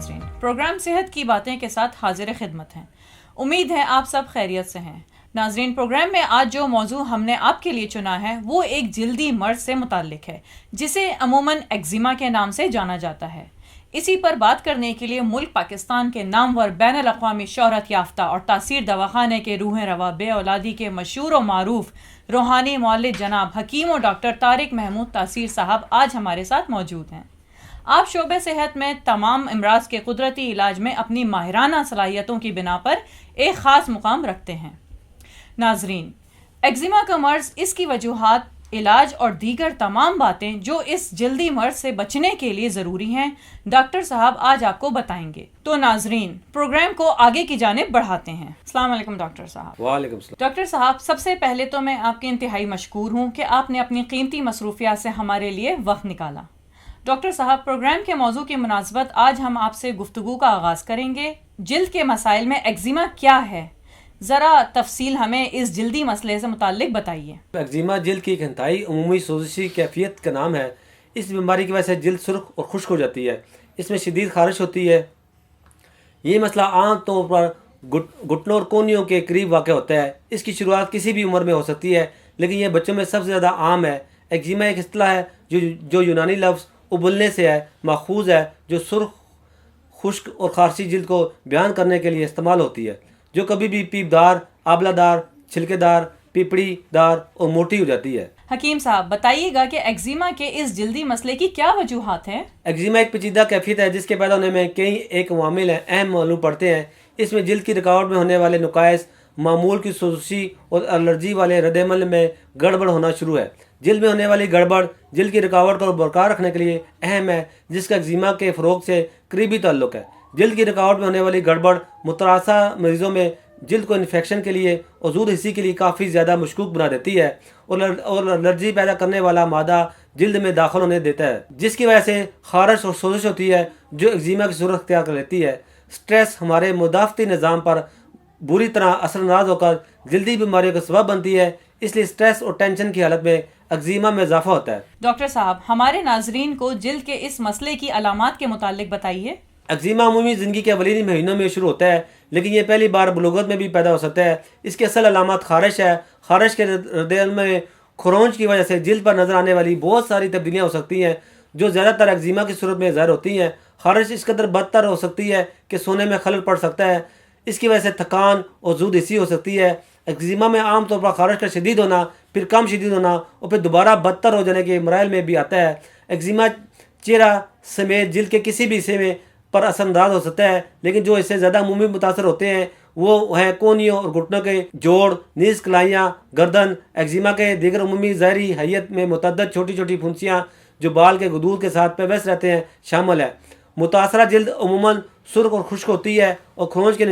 ناظرین، پروگرام صحت کی باتیں کے ساتھ حاضر خدمت ہیں۔ امید ہے آپ سب خیریت سے ہیں۔ ناظرین، پروگرام میں آج جو موضوع ہم نے آپ کے لیے چنا ہے وہ ایک جلدی مرض سے متعلق ہے جسے عموماً ایگزیما کے نام سے جانا جاتا ہے۔ اسی پر بات کرنے کے لیے ملک پاکستان کے نامور بین الاقوامی شہرت یافتہ اور تاثیر دواخانے کے روح روا بے اولادی کے مشہور و معروف روحانی معالج جناب حکیم و ڈاکٹر طارق محمود تاثیر صاحب آج ہمارے ساتھ موجود ہیں۔ آپ شعبہ صحت میں تمام امراض کے قدرتی علاج میں اپنی ماہرانہ صلاحیتوں کی بنا پر ایک خاص مقام رکھتے ہیں۔ ناظرین، ایگزیما کا مرض، اس کی وجوہات، علاج اور دیگر تمام باتیں جو اس جلدی مرض سے بچنے کے لیے ضروری ہیں، ڈاکٹر صاحب آج آپ کو بتائیں گے۔ تو ناظرین، پروگرام کو آگے کی جانب بڑھاتے ہیں۔ السلام علیکم ڈاکٹر صاحب۔ وعلیکم السلام۔ ڈاکٹر صاحب، سب سے پہلے تو میں آپ کے انتہائی مشکور ہوں کہ آپ نے اپنی قیمتی مصروفیات سے ہمارے لیے وقت نکالا۔ ڈاکٹر صاحب، پروگرام کے موضوع کی مناسبت آج ہم آپ سے گفتگو کا آغاز کریں گے۔ جلد کے مسائل میں ایگزیما کیا ہے؟ ذرا تفصیل ہمیں اس جلدی مسئلے سے متعلق بتائیے۔ ایگزیما جلد کی ایک انتہائی عمومی سوزشی کیفیت کا نام ہے۔ اس بیماری کی وجہ سے جلد سرخ اور خشک ہو جاتی ہے، اس میں شدید خارش ہوتی ہے۔ یہ مسئلہ عام طور پر گھٹنوں اور کونیوں کے قریب واقع ہوتا ہے۔ اس کی شروعات کسی بھی عمر میں ہو سکتی ہے، لیکن یہ بچوں میں سب سے زیادہ عام ہے۔ ایگزیما ایک اصطلاح ہے جو یونانی لفظ ابلنے سے ہے ماخوذ ہے، جو سرخ، خشک اور خارشی جلد کو بیان کرنے کے لیے استعمال ہوتی ہے، جو کبھی بھی پیپ دار، آبلہ دار، چھلکے دار، پیپڑی دار اور موٹی ہو جاتی ہے۔ حکیم صاحب، بتائیے گا کہ ایگزیما کے اس جلدی مسئلے کی کیا وجوہات ہیں؟ ایگزیما ایک پیچیدہ کیفیت ہے جس کے پیدا ہونے میں کئی ایک عوامل اہم معلوم پڑتے ہیں۔ اس میں جلد کی رکاوٹ میں ہونے والے نقائص، معمول کی سوزشی اور الرجی والے رد عمل میں گڑبڑ ہونا شروع ہے۔ جلد میں ہونے والی گڑبڑ جلد کی رکاوٹ کو برقرار رکھنے کے لیے اہم ہے، جس کا ایگزیما کے فروغ سے قریبی تعلق ہے۔ جلد کی رکاوٹ میں ہونے والی گڑبڑ متراثہ مریضوں میں جلد کو انفیکشن کے لیے اور زود حسی کے لیے کافی زیادہ مشکوک بنا دیتی ہے، اور الرجی پیدا کرنے والا مادہ جلد میں داخل ہونے دیتا ہے، جس کی وجہ سے خارش اور سوزش ہوتی ہے جو ایگزیما کی صورت اختیار کر لیتی ہے۔ سٹریس ہمارے مدافعتی نظام پر بری طرح اثر انداز ہو کر جلدی بیماریوں کا سبب بنتی ہے، اس لیے سٹریس اور ٹینشن کی حالت میں ایگزیما میں اضافہ ہوتا ہے۔ ڈاکٹر صاحب، ہمارے ناظرین کو جلد کے اس مسئلے کی علامات کے متعلق بتائیے۔ ایگزیما عمومی زندگی کے اولین مہینوں میں شروع ہوتا ہے، لیکن یہ پہلی بار بلوغت میں بھی پیدا ہو سکتا ہے۔ اس کی اصل علامات خارش ہے۔ خارش کے رد عمل میں خرونچ کی وجہ سے جلد پر نظر آنے والی بہت ساری تبدیلیاں ہو سکتی ہیں، جو زیادہ تر ایگزیما کی صورت میں ظاہر ہوتی ہیں۔ خارش اس قدر بدتر ہو سکتی ہے کہ سونے میں خلل پڑ سکتا ہے، اس کی وجہ سے تھکان اور زود حسی ہو سکتی ہے۔ ایگزیما میں عام طور پر خارش کا شدید ہونا، پھر کم شدید ہونا اور پھر دوبارہ بدتر ہو جانے کے مراحل میں بھی آتا ہے۔ ایگزیما چہرہ سمیت جلد کے کسی بھی حصے میں پر اثر انداز ہو سکتا ہے، لیکن جو اس سے زیادہ عمومی متاثر ہوتے ہیں وہ ہیں کونیوں اور گھٹنوں کے جوڑ، نیز کلائیاں، گردن۔ ایگزیما کے دیگر عمومی ظاہری حیت میں متعدد چھوٹی چھوٹی پھنسیاں جو بال کے غدود کے ساتھ پیوست رہتے ہیں شامل ہے۔ متاثرہ جلد عموماً سرخ اور خشک ہوتی ہے اور خرونچ کے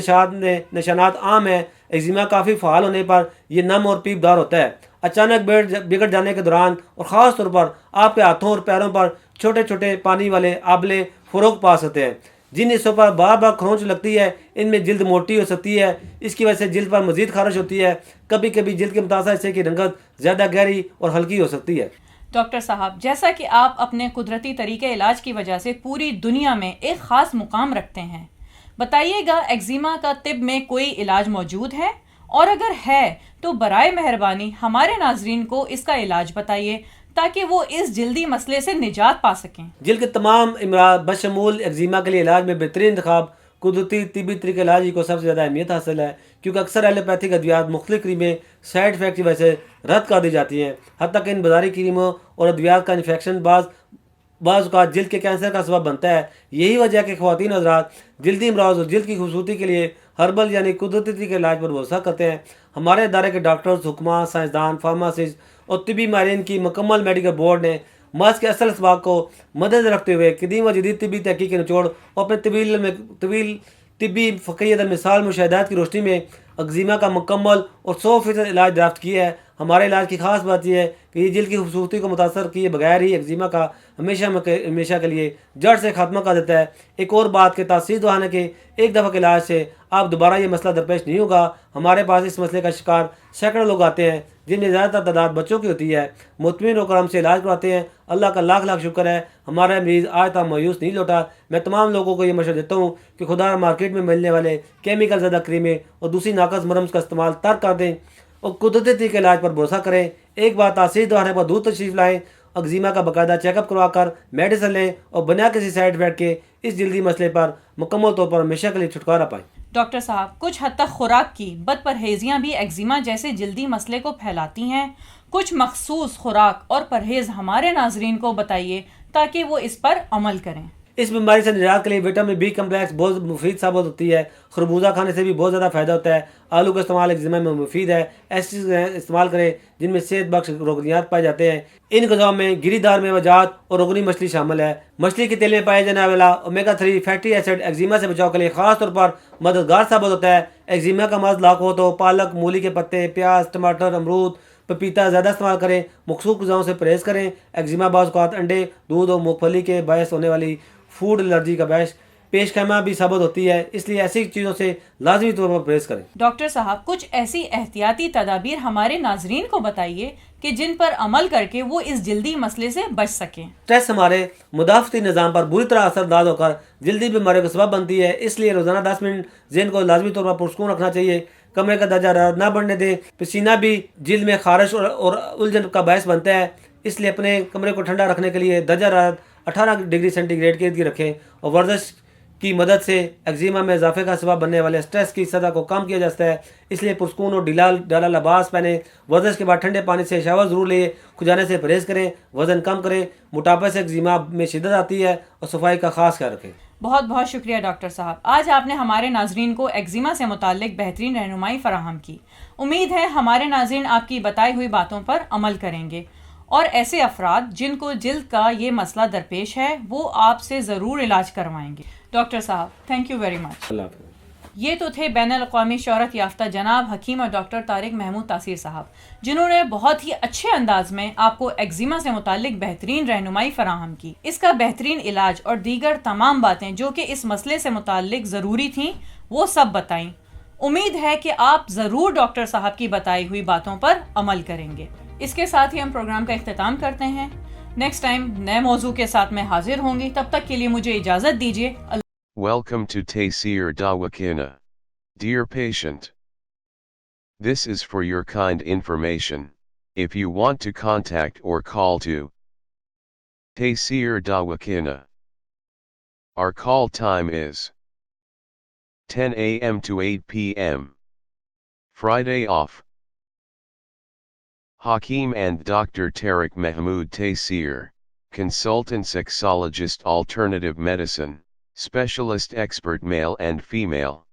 نشانات عام ہیں۔ ایگزیما کافی فعال ہونے پر یہ نم اور پیپ دار ہوتا ہے۔ اچانک بگڑ جانے کے دوران اور خاص طور پر آپ کے ہاتھوں اور پیروں پر چھوٹے چھوٹے پانی والے آبلے فروغ پا سکتے ہیں۔ جن حصوں پر بار بار خرونچ لگتی ہے ان میں جلد موٹی ہو سکتی ہے، اس کی وجہ سے جلد پر مزید خارش ہوتی ہے۔ کبھی کبھی جلد کے متاثرہ حصے کی رنگت زیادہ گہری اور ہلکی ہو سکتی ہے۔ ڈاکٹر صاحب، جیسا کہ آپ اپنے قدرتی طریقے علاج کی وجہ سے پوری دنیا میں ایک خاص مقام رکھتے ہیں، بتائیے گا ایگزیما کا طب میں کوئی علاج موجود ہے؟ اور اگر ہے تو برائے مہربانی ہمارے ناظرین کو اس کا علاج بتائیے تاکہ وہ اس جلدی مسئلے سے نجات پا سکیں۔ جلد کے تمام امراض بشمول ایگزیما کے لیے علاج میں بہترین انتخاب قدرتی طبی طریقہ علاج کو سب سے زیادہ اہمیت حاصل ہے، کیونکہ اکثر ایلوپیتھک ادویات مختلف کریمیں سائیڈ افیکٹ کی وجہ سے رد کر دی جاتی ہیں، حتیٰ کہ ان بازاری کریموں اور ادویات کا انفیکشن بعض اوقات جلد کے کینسر کا سبب بنتا ہے۔ یہی وجہ ہے کہ خواتین حضرات جلدی امراض اور جلد کی خوبصورتی کے لیے ہربل یعنی قدرتی طریقے علاج پر بھروسہ کرتے ہیں۔ ہمارے ادارے کے ڈاکٹرز، حکماں، سائنسدان، فارماسسٹ اور طبی ماہرین کی مکمل میڈیکل بورڈ نے مرض کے اصل اسباب کو مد رکھتے ہوئے قدیم و جدید طبی تحقیق کے نچوڑ اور اپنے طویل طبی فقیہ مثال مشاہدات کی روشنی میں ایگزیما کا مکمل اور 100% علاج درافت کیا ہے۔ ہمارے علاج کی خاص بات یہ ہے کہ یہ جلد کی خوبصورتی کو متاثر کیے بغیر ہی ایگزیما کا ہمیشہ کے لیے جڑ سے خاتمہ کر دیتا ہے۔ ایک اور بات کہ تاثیر دہانے کے ایک دفعہ کے علاج سے آپ دوبارہ یہ مسئلہ درپیش نہیں ہوگا۔ ہمارے پاس اس مسئلے کا شکار سینکڑوں لوگ آتے ہیں جن میں زیادہ تر تعداد بچوں کی ہوتی ہے، مطمئن ہو کر ہم سے علاج کرواتے ہیں۔ اللہ کا لاکھ لاکھ شکر ہے، ہمارا مریض آج تک مایوس نہیں لوٹا۔ میں تمام لوگوں کو یہ مشورہ دیتا ہوں کہ خدا مارکیٹ میں ملنے والے کیمیکل زدہ کریمیں اور دوسری ناقص مرہم کا استعمال ترک کر دیں اور قدرتی طریقے کے علاج پر بھروسہ کریں۔ ایک بار تاثیر دکھانے پر دور تشریف لائیں، اگزیما کا باقاعدہ چیک اپ کروا کر میڈیسن لیں اور بنا کسی سائیڈ افیکٹ کے اس جلدی مسئلے پر مکمل طور پر ہمیشہ کے لیے چھٹکارا پائیں۔ ڈاکٹر صاحب، کچھ حد تک خوراک کی بد پرہیزیاں بھی ایگزیما جیسے جلدی مسئلے کو پھیلاتی ہیں۔ کچھ مخصوص خوراک اور پرہیز ہمارے ناظرین کو بتائیے تاکہ وہ اس پر عمل کریں۔ اس بیماری سے نجات کے لیے وٹامن بی کمپلیکس بہت مفید ثابت ہوتی ہے۔ خربوزہ کھانے سے بھی بہت زیادہ فائدہ ہوتا ہے۔ آلو کا استعمال ایگزیما میں مفید ہے۔ ایسی چیزیں استعمال کریں جن میں صحت بخش روغنیات پائے جاتے ہیں۔ ان غذاؤں میں گری دار میوہ جات اور روغنی مچھلی شامل ہے۔ مچھلی کے تیل میں پائے جانے والا اومیگا 3 فیٹی ایسڈ ایگزیما سے بچاؤ کے لیے خاص طور پر مددگار ثابت ہوتا ہے۔ ایگزیما کا مرض لاحق ہو تو پالک، مولی کے پتے، پیاز، ٹماٹر، امرود، پپیتا زیادہ استعمال کریں۔ مخصوص غذاؤں سے پرہیز کریں۔ ایگزیما بعض اوقات انڈے، دودھ اور مونگ پھلی کے باعث ہونے والی فوڈ الرجی کا باعث پیش خیمہ بھی ثابت ہوتی ہے، اس لیے ایسی چیزوں سے لازمی طور پر پرہیز کریں۔ ڈاکٹر صاحب، کچھ ایسی احتیاطی تدابیر ہمارے ناظرین کو بتائیے کہ جن پر عمل کر کے وہ اس جلدی مسئلے سے بچ سکیں۔ اسٹریس ہمارے مدافعتی نظام پر بری طرح اثر انداز ہو کر جلدی بیماریوں کا سبب بنتی ہے، اس لیے روزانہ 10 منٹ ذہن کو لازمی طور پر پرسکون رکھنا چاہیے۔ کمرے کا درجہ حرارت نہ بڑھنے دیں۔ پسینہ بھی جلد میں خارش اور الجھن کا باعث بنتا ہے، اس لیے اپنے کمرے کو ٹھنڈا رکھنے کے لیے درجہ حرارت 18 ڈگری سینٹی گریڈ کے ارد گرد رکھیں اور ورزش کی مدد سے ایگزیما میں اضافے کا سبب بننے والے اسٹریس کی سطح کو کم کیا جا سکتا ہے، اس لیے پرسکون اور ڈھیلا لباس پہنیں۔ ورزش کے بعد ٹھنڈے پانی سے شاور ضرور لیں۔ کھجانے سے پرہیز کریں، وزن کم کریں۔ موٹاپے سے ایگزیما میں شدت آتی ہے اور صفائی کا خاص خیال رکھیں۔ بہت بہت شکریہ ڈاکٹر صاحب، آج آپ نے ہمارے ناظرین کو ایگزیما سے متعلق بہترین رہنمائی فراہم کی۔ امید ہے ہمارے ناظرین آپ کی بتائی ہوئی باتوں پر عمل کریں گے اور ایسے افراد جن کو جلد کا یہ مسئلہ درپیش ہے وہ آپ سے ضرور علاج کروائیں گے۔ ڈاکٹر صاحب، تھینک یو ویری مچ۔ اللہ حافظ۔ یہ تو تھے بین الاقوامی شہرت یافتہ جناب حکیم اور ڈاکٹر طارق محمود تاثیر صاحب، جنہوں نے بہت ہی اچھے انداز میں آپ کو ایگزیما سے متعلق بہترین رہنمائی فراہم کی، اس کا بہترین علاج اور دیگر تمام باتیں جو کہ اس مسئلے سے متعلق ضروری تھیں وہ سب بتائیں۔ امید ہے کہ آپ ضرور ڈاکٹر صاحب کی بتائی ہوئی باتوں پر عمل کریں گے۔ اس کے ساتھ ہی ہم پروگرام کا اختتام کرتے ہیں۔ نیکسٹ ٹائم نئے موضوع کے ساتھ میں حاضر ہوں گی، تب تک کے لیے مجھے اجازت دیجیے۔ Welcome to Taysir Dawakina. Dear patient, this is for your kind information. If you want to contact or call to Taysir Dawakina, our call time is 10 a.m. to 8 p.m. Friday off. Hakeem and Dr. Tariq Mahmood Taysir, consultant sexologist alternative medicine, specialist expert male and female.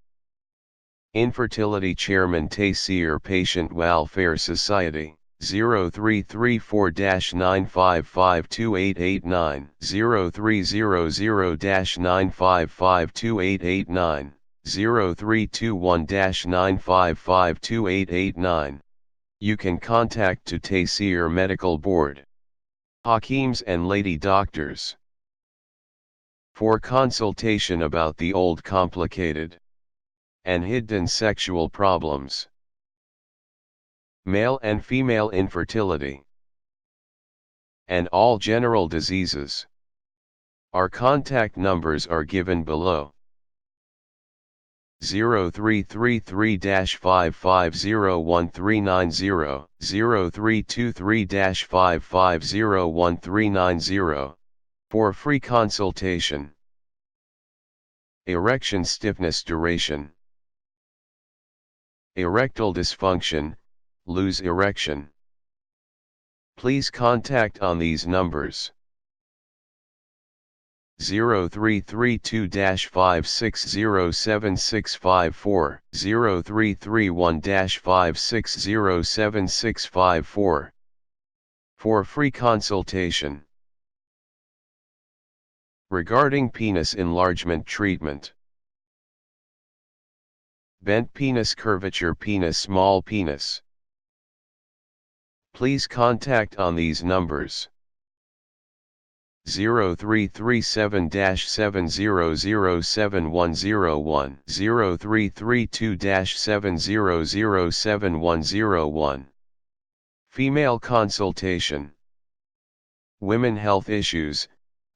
Infertility Chairman Taysir Patient Welfare Society, 0334-9552889, 0300-9552889, 0321-9552889. You can contact to Taysir Medical Board, Hakeems and Lady Doctors, for consultation about the old complicated and hidden sexual problems, male and female infertility, and all general diseases. Our contact numbers are given below. 0333-5501390, 0323-5501390, for free consultation. Erection stiffness duration. Erectile dysfunction, lose erection. Please contact on these numbers. 0332-5607654, 0331-5607654, for free consultation. Regarding penis enlargement treatment. Bent penis, curvature penis, small penis. Please contact on these numbers. 0337-7007101, 0332-7007101. Female consultation. Women health issues,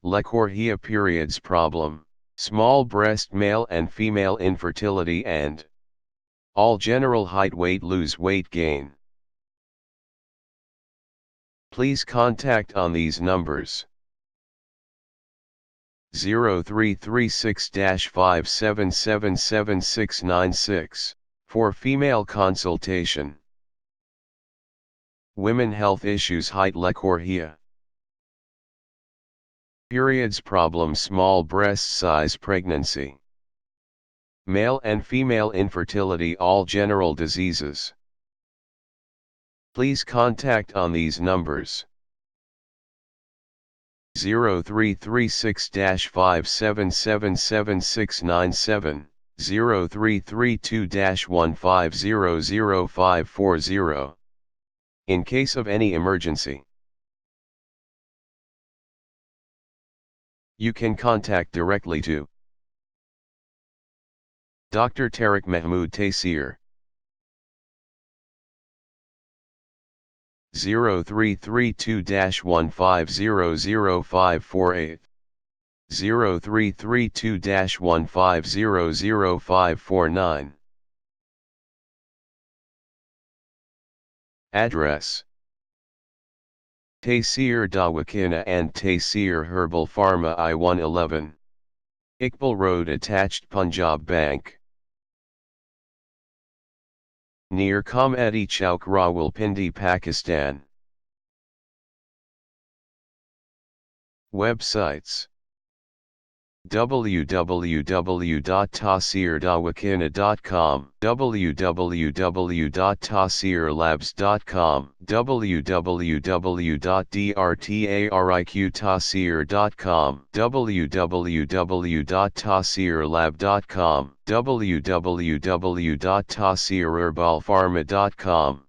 leukorrhea periods problem, small breast male and female infertility and all general height weight lose weight gain. Please contact on these numbers. 0336-57779696 for female consultation. Women health issues height leukorrhea. Periods problem small breast size pregnancy. Male and female infertility all general diseases. Please contact on these numbers. 0336-57779697, 0332-15000540, in case of any emergency. You can contact directly to Dr. Tariq Mahmood Taseer. 0332-15000548, 0332-15000549. Address: Taseer Dawakana and Taseer Herbal Pharma I-111, Iqbal Road attached Punjab Bank, near Comedy Chowk Rawalpindi, Pakistan. Websites: www.taseerdawakana.com, www.taseerlabs.com, www.drtariqtaseer.com, www.taseerlab.com, www.taseerherbalpharma.com.